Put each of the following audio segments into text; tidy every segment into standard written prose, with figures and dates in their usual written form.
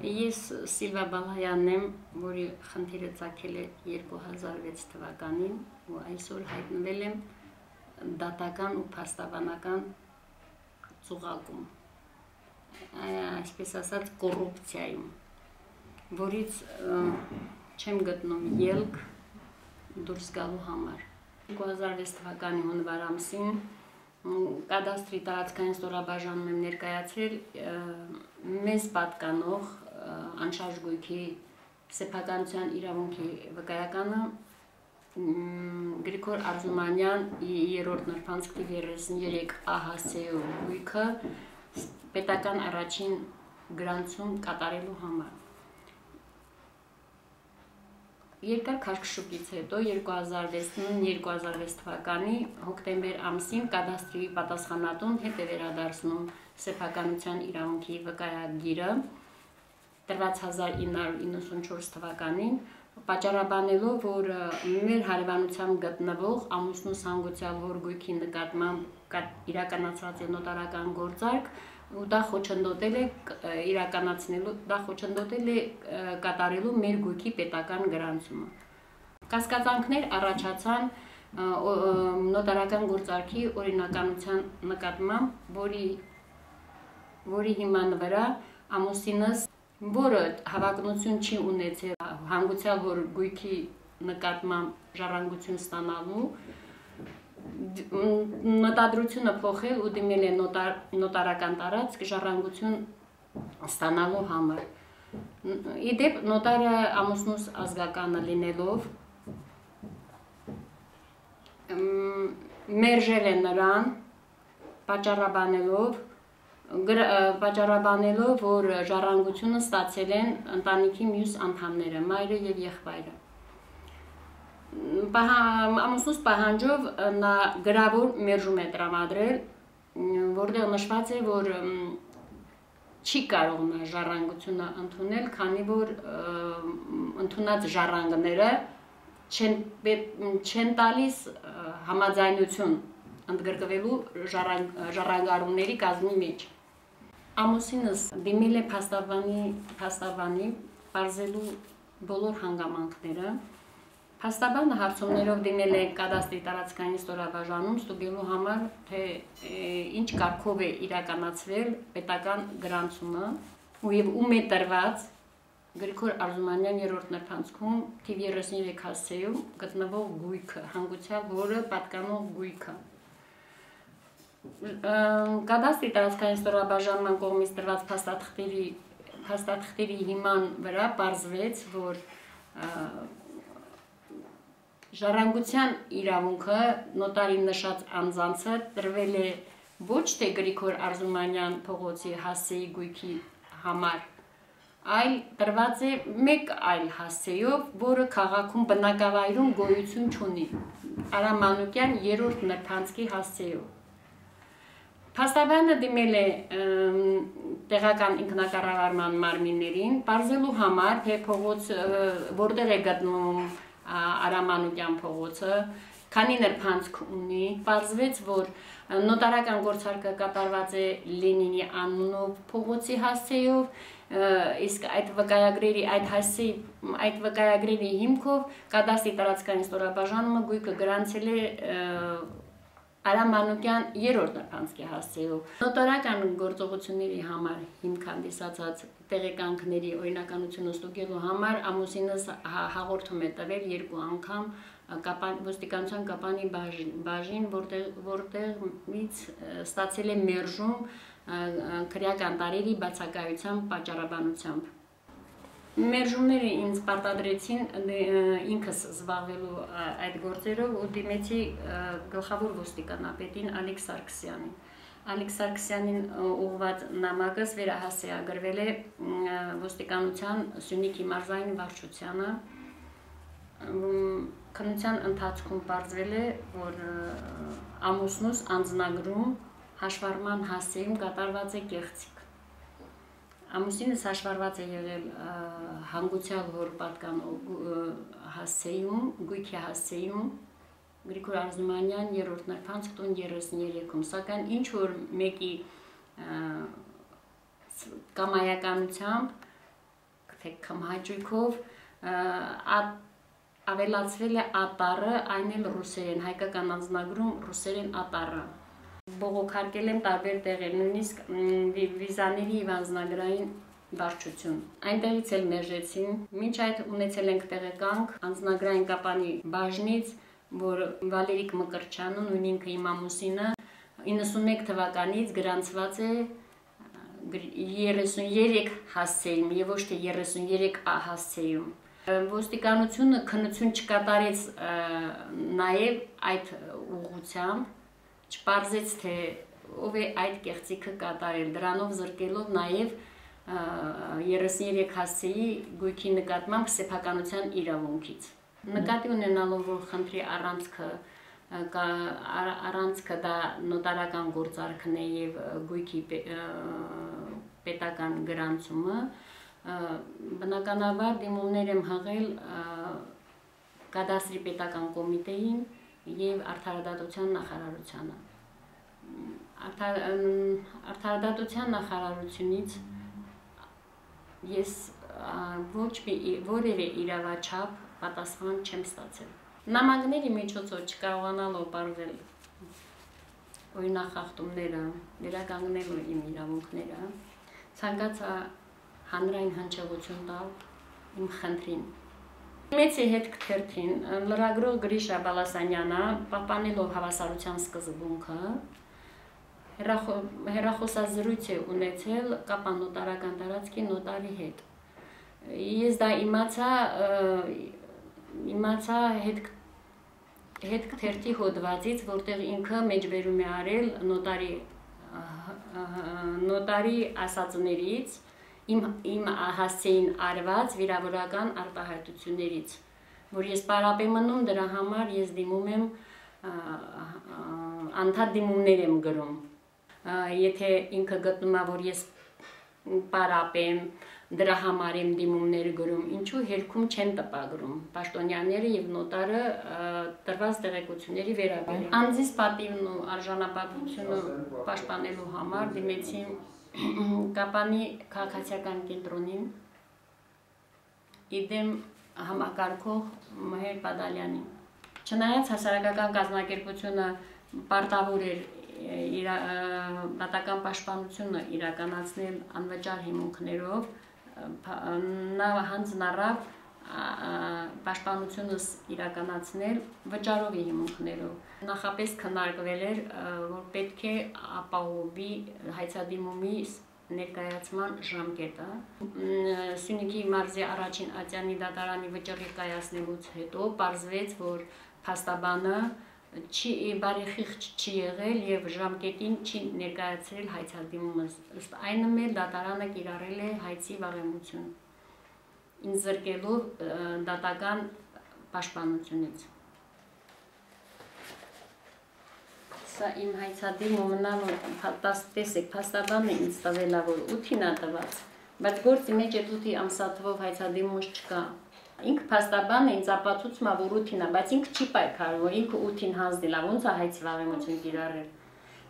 Ես Սիլվա Բալայանն եմ, որի խնդիրը ծագել է 2006 թվականին ու այսօր հայտնվել եմ դատական ու փաստաբանական ծուղակում, այսպես ասած կոռուպցիայում, որից չեմ գտնում ելք դուրս գալու համար։ 2006 թվականի հունվար ամսին կադաստրի տարածքային ստորաբաժանում եմ ներկայացրել մեզ պատկանող անշարժ գույքի սեփականության իրավունքի վկայականը Գրիգոր Արզումանյան 3-րդ նրբանցք 33 ԱՀՍ գույքը պետական առաջին գրանցում կատարելու համար։ Երկար քաշքշուկից հետո 2006 թվականի հոկտեմբեր ամսին կադաստրի պատասխանատուն հետ է վերադարձնում սեփականության իրավունքի վկայագիրը տրված 1994 թվականին, պատճառաբանելով, որ մեր հարևանությամբ գտնվող ամուսնուս հանգուցյալ հոր գույքի նկատմամբ իրականացված է նոտարական գործարք ու դա խոչընդոտել է կատարելու մեր գույքի պետական գրանցումը։ Կասկածանքներ առաջացան նոտարական գործարքի օրինականության նկատմամբ, որի հիման վրա ամուսինս, որը հավակնություն չի ունեցել հանգուցյալ հոր գույքի նկատմամբ ժառանգություն ստանալու, մտադրությունը փոխել ու դիմել է նոտարական տարածք ժառանգություն ստանալու համար։ Իդեպ նոտարը ամուսնուս ազգականը լինելով մերժել է նրան, պատճառաբանելով, որ ժառանգությունը ստացել են ընտանիքի մյուս անդամները, մայրը եւ եղբայրը։ Ամուսնուս պահանջով նա գրավոր մերժում է տրամադրել, որտեղ նշված է, որ չի կարող նա ժառանգությունը ընդունել, քանի որ ընդունած ժառանգները չեն տալիս համաձայնություն ընդգրկվելու ժառանգարումների կազմի մեջ։ Ամուսինս դիմել է փաստաբանի պարզելու բոլոր հանգամանքները։ Փաստաբանը հարցումներով դիմել է կադաստրի տարածքային ստորաբաժանում ստուգելու համար, թե ինչ կարգով է իրականացվել պետական գրանցումը և ում է տրված Գրիգոր Արզումանյան 3-րդ նրբանցքում թիվ 33 ՀԱՍ-ում գտնվող գույքը, հանգուցյալ հորը պատկանող գույքը։ Կադաստրի տարածքային ստորաբաժանման կողմից տրված փաստաթղթերի հիման վրա պարզվեց, որ ժառանգության իրավունքը նոտարի նշած անձանցը տրվել է ոչ թե Գրիգոր Արզումանյան փողոցի ՀԱՍ-ի գույքի համար, այլ տրված է մեկ այլ ՀԱՍ-ով, որը քաղաքում բնակավայրում գոյություն չունի, Արամ Մանուկյան 3-րդ նրբանցքի ՀԱՍ-ով։ Փաստաբանը դիմել է տեղական ինքնակառավարման մարմիններին, պարզելու համար, թե փողոց որտեղ է գտնվում Արամ Մանուկյան փողոցը, քանի նրբանցք ունի, պարզվեց, որ նոտարական գործարքը կատարված է Լենինի անունով փողոցի ՀԱՍ-ով, իսկ այդ վկայագրերի հիմքով կադաստրի տարածքային ստորաբաժանումը գույքը գրանցել է Արամ Մանուկյան 3-րդ նրբանցքի ՀԱՍ-ով։ Նոտարական գործողությունների համար հիմք հանդիսացած տեղեկանքների օրինականությունը ստուգելու համար ամուսինս հաղորդում է տվել 2 անգամ ոստիկանության կապանի բաժին, որտեղից ստացել է մերժում քրեական տարերի բացակայության պատճառաբանությամբ։ Մերժումները ինձ պարտադրեցին ինքս զբաղվելու այդ գործերով ու դիմեցի գլխավոր ոստիկանապետին Ալեք Սարգսյանին։ Ալեք Սարգսյանին ուղղված նամակս վերահասցեագրվել է ոստիկանության Սյունիքի մարզային վարչությանը։ Քննության ընթացքում պարզվել է, որ ամուսնուս անձնագրում հաշվառման ՀԱՍ-ում կատարված է կեղծիք։ Ամուսինս հաշվառված է եղել հանգուցյալ հոր պատկանող ՀԱՍ-ում, գույքի ՀԱՍ-ում, Գրիգոր Արզումանյան 3-րդ նրբանցք տուն 33-ում, սակայն ինչ որ մեկի կամայականությամբ թե կմհաճույքով ավելացվել է ատարը, այն էլ ռուսերեն, հայկական անձնագրում ռուսերեն ատարը։ Բողոքարկել եմ տարբեր տեղեր, նույնիսկ վիզաների և անձնագրային վարչություն։ Այնտեղից էլ մերժեցին, մինչ այդ ունեցել ենք տեղեկանք անձնագրային կապանի բաժնից, որ Վալերիկ Մկրտչյանը, նույն ինքը իմ ամուսինը, 91 թվականից գրանցված է 33 հասցեում եւ ոչ թե 33 հասցեում։ Ոստիկանությունը քննություն չկատարեց նաեւ այդ ուղղությամբ, չպարզեց թե ով է այդ կեղծիքը կատարել, դրանով զրկելով նաեւ 33 հասցեի գույքի նկատմամբ սեփականության իրավունքից։ Նկատի ունենալով, որ խնդրի առանցքը դա նոտարական գործարքն է եւ գույքի պետական գրանցումը, բնականաբար դիմումներ եմ հղել կադաստրի պետական կոմիտեին եւ արդարադատության նախարարությանը։ Արդարադատության նախարարությունից ես որևէ իրավաչափ պատասխան չեմ ստացել։ Նամակների միջոցով չկարողանալով պարզել օրինախախտումները, վերականգնելու իմ իրավունքները, ցանկացա հանրային հնչեղություն տալ իմ խնդրին։ Մեծի հետ կթերթին լրագրող Գրիշա Բալասանյանը, պահպանելով հավասարության սկզբունքը, հեռախոսազրույց է ունեցել կապանոտարական տարածքի նոտարի հետ։ Ես դա իմացա հետ կթերթի հոդվածից, որտեղ ինքը մեջբերում է արել նոտարի ասածներից, իմ հասցեին արված վիրավորական արտահայտություններից, որ ես պարապ եմ մնում, դրա համար ես դիմում եմ, անդադար դիմումներ եմ գրում։ Եթե ինքը գտնում է, որ ես պարապ եմ, դրա համար եմ դիմումներ գրում, ինչու հերքում չեն տպագրում պաշտոնյաները եւ նոտարը տրված տեղեկությունների վերաբերյալ։ Անձիս պատիվն ու արժանապատվությունը պաշտպանելու համար դիմեցի Կապանի քաղաքացիական կենտրոնին, իդեմ համակարգող Մհեր Բադալյանին։ Չնայած հասարակական կազմակերպությունը պարտավոր էր դատական պաշտպանությունը իրականացնել անվճար հիմունքներով, նա հանձնարարավ պաշտպանությունս իրականացնել վճարովի հիմունքներով։ Նախապես քննարկվել էր, որ պետք է ապահովի հայցադիմումի ներկայացման ժամկետը։ Սյունիքի մարզի առաջին ատյանի դատարանի վճռի կայացնելուց հետո պարզվեց, որ փաստաբանը բարեխիղճ չի եղել եւ ժամկետին չի ներկայացրել հայցադիմումը, ըստ այնմ էլ դատարանը կիրառել է հայցի վաղեմություն, ինձ զրկելով դատական պաշտպանությունից։ Սա իմ հայցադիմումն է, տեսեք, փաստաբանը ինձ տվել է, որ 8-ին է տված, բայց գործի մեջ այդ 8 ամսաթվով հայցադիմում չկա։ Ինքը փաստաբանը ինձ ապացուցում է, որ 8-ին է, բայց ինքը չի պայքարում, որ ինքը 8-ին հանձնել է, ոնց է հայցի վաղեմություն կիրառել։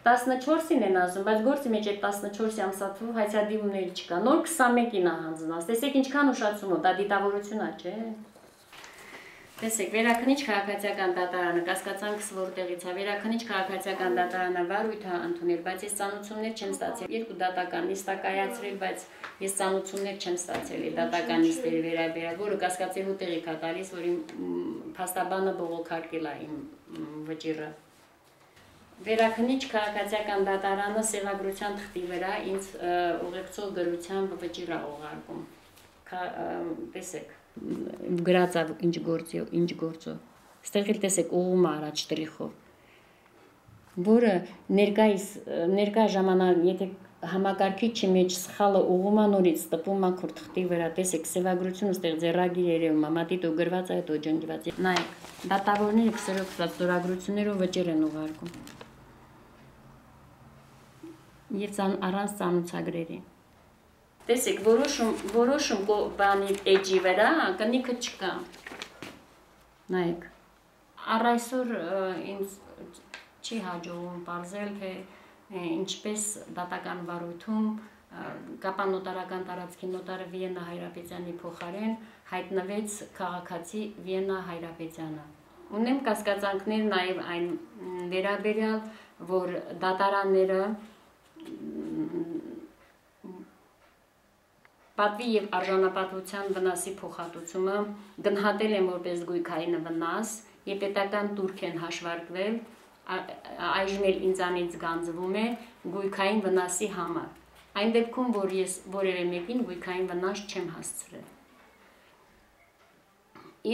14-ին են ասում, բայց գործի մեջ այդ 14 ամսաթվով հայցադիմումներ չկա, նոր 21-ին է հանձնած, տեսեք ինչքան ուշացումով, դա դիտավորություն է, չէ։ Տեսեք, Վերաքնիչ քաղաքացիական դատարանը, կասկածանքս որտեղից է, Վերաքնիչ քաղաքացիական դատարանը վարույթ է ընդունել, բայց ես ծանոթություններ չեմ ստացել, 2 դատական նիստ է կայացրել, բայց ես ծանոթություններ չեմ ստացել դատական նիստերի վերաբերյալ, որը կասկածելու տեղիք է տալիս, որ իմ փաստաբանը բողոքարկել է իմ վճիռը։ Վերաքնիչ քաղաքացիական դատարանը սևագրության թղթի վրա ինձ ուղեկցող գրությամբ վճիռ է ուղարկում։ Տեսեք, գրած է ինչ գործով։ Ստեղ էլ տեսեք ուղում է առաջ շտրիխով, որը ներկա ժամանակ, եթե համակարգիչի մեջ սխալը ուղում է նորից տպում է քուր թղթի վրա, տեսեք սևագրությունը ստեղ ձեռագիր երևում է, մատիտով գրված է, հետո ջնջված է։ Նայեք, դատավորները քսերոքված ստորագրություններով վճիռ են ուղարկում։ Եվ առանց ծանուցագրերի։ Տեսեք, որոշում բանի էջի վրա կնիքը չկա։ Նայեք, առ այսօր ինձ չի հաջողում պարզել, թե ինչպես դատական վարույթում կապանոտարական տարածքի նոտարը Վիեննա Հայրապետյանի փոխարեն հայտնվեց քաղաքացի Վիեննա Հայրապետյանը։ Ունեմ կասկածանքներ նաև այն վերաբերյալ, որ դատարանները պատվի եւ արժանապատվության վնասի փոխհատուցումը գնահատել են որպես գույքային վնաս եւ պետական турք են հաշվարկվել, այժմ էլ ինձանից գանձվում է գույքային վնասի համար։ Այն դեպքում, որ ես որևէ մեկին գույքային վնաս չեմ հասցրել։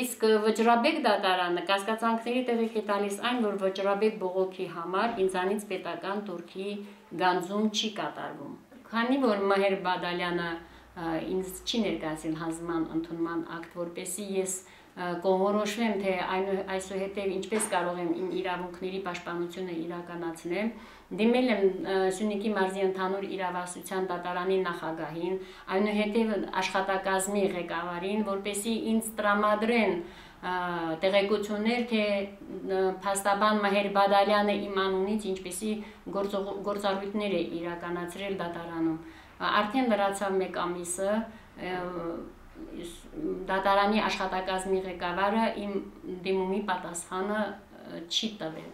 Իսկ Վճռաբեկ դատարանը կասկածանքների տեղիք է տալիս այն, որ Վճռաբեկ բողոքի համար ինձանից պետական турքի գանձում չի կատարվում։ Քանի որ Մհեր Բադալյանը ինձ չի ներկայացել հանձնման ընդունման ակտ, որպեսզի ես կողորոշվեմ, թե այսուհետև ինչպես կարող եմ իմ իրավունքների պաշտպանությունը իրականացնել, դիմել եմ Սյունիքի մարզի ընդհանուր իրավասության դատարանի նախագահին, այնուհետև աշխատակազմի ղեկավարին, որպեսզի ինձ տրամադրեն տեղեկություններ, թե փաստաբան Մհեր Բադալյանը իմ անունից ինչպիսի գործառույթներ է իրականացրել դատարանում։ Արդեն լրացավ 1 ամիսը, դատարանի աշխատակազմի ղեկավարը իմ դիմումի պատասխանը չի տվել։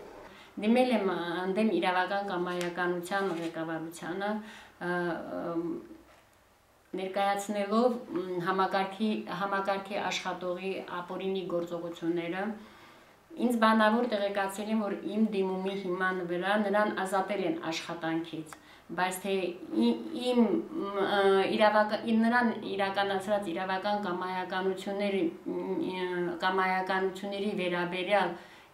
Դիմել եմ ընդդեմ իրավական կամայականության ղեկավարությանը, ներկայացնելով համակարգի աշխատողի ապօրինի գործողությունները, ինձ բանավոր տեղեկացել են, որ իմ դիմումի հիման վրա նրան ազատել են աշխատանքից, բայց թե նրան իրականացրած իրավական կամայականությունների վերաբերյալ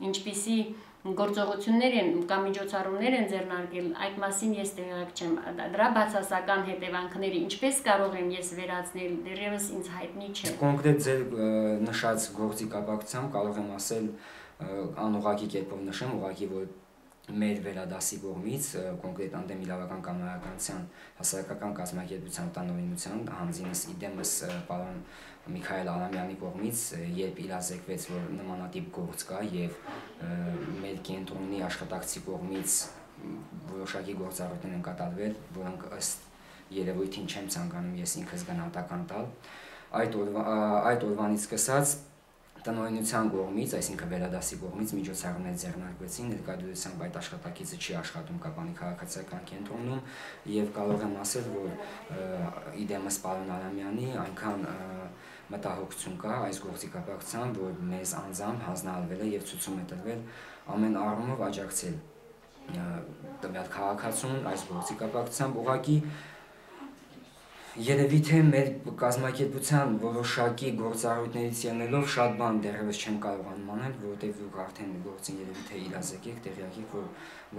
ինչպիսի գործողություններ են կամ միջոցառումներ են ձեռնարկել, այդ մասին ես տեղյակ չեմ։ Դրա բացասական հետևանքները ինչպես կարող եմ ես վերացնել, դեռևս ինձ հայտնի չէ։ Կոնկրետ ձեր նշած գործի կապակցությամբ կարող եմ ասել անուղղակի կերպով նշեմ, ուղղակի որ մեր վերադասի կողմից, կոնկրետ ընդդեմ իրավական կամայականության հասարակական կազմակերպության տնօրինության հանձինս իդեմս պարոն Միքայել Արամյանի կողմից, երբ իրազեկվեց, որ նմանատիպ գործ կա եւ մեր կենտրոնի աշխատակցի կողմից որոշակի գործառույթներ են կատարվել, որոնք ըստ երևույթին չեմ ցանկանում ես ինքս գնահատական տալ, այդ օրվանից սկսած տնօրինության կողմից, այսինքն վերադասի կողմից միջոցառումներ ձեռնարկվեցին, ներկայությամբ այդ աշխատակիցը չի աշխատում Կապանի քաղաքացիական կենտրոնում եւ կարող եմ ասել, որ իդեմս պարոն Արամյանի այնքան մտահոգություն կա այս գործի կապակցությամբ, որ մեզ անձամբ հանձնարարվել է եւ ցույցում է տրվել ամեն առումով աջակցել տվյալ քաղաքացուն այս գործի կապակցությամբ ուղղակի երևի թե մեր կազմակերպության որոշակի գործառույթներից ելնելով շատ բան դեռևս չեմ կարողանում անել, որովհետև դուք արդեն գործին երևի թե իրազեկ եք, տեղյակ եք, որ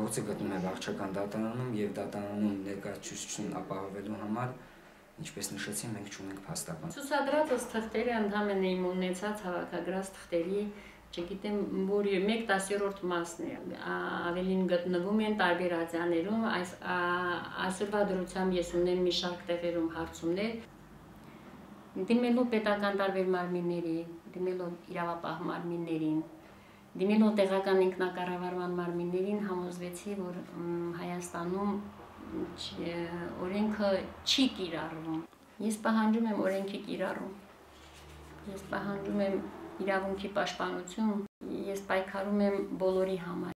գործը գտնվում է վարչական դատարանում եւ դատարանում ներկայացուցչություն ապահովելու համար, ինչպես նշեցի, մենք չունենք փաստաբան։ Ցուցադրած թղթերը ընդհանրապես իմ ունեցած հավաքագրած թղթերի չգիտեմ, որ 1/10 մասն է, ավելին գտնվում են տարբեր ատյաներում, այսօրվա դրությամբ ես ունեմ մի շարք տեղերում հարցումներ, դիմելով պետական տարբեր մարմինների, դիմելով իրավապահ մարմիններին, դիմելով տեղական ինքնակառավարման մարմիններին համոզվեցի, որ Հայաստանում օրենքը չի կիրառվում։ Ես պահանջում եմ օրենքի կիրառում, ես պահանջում եմ իրավունքի պաշտպանություն, ես պայքարում եմ բոլորի համար։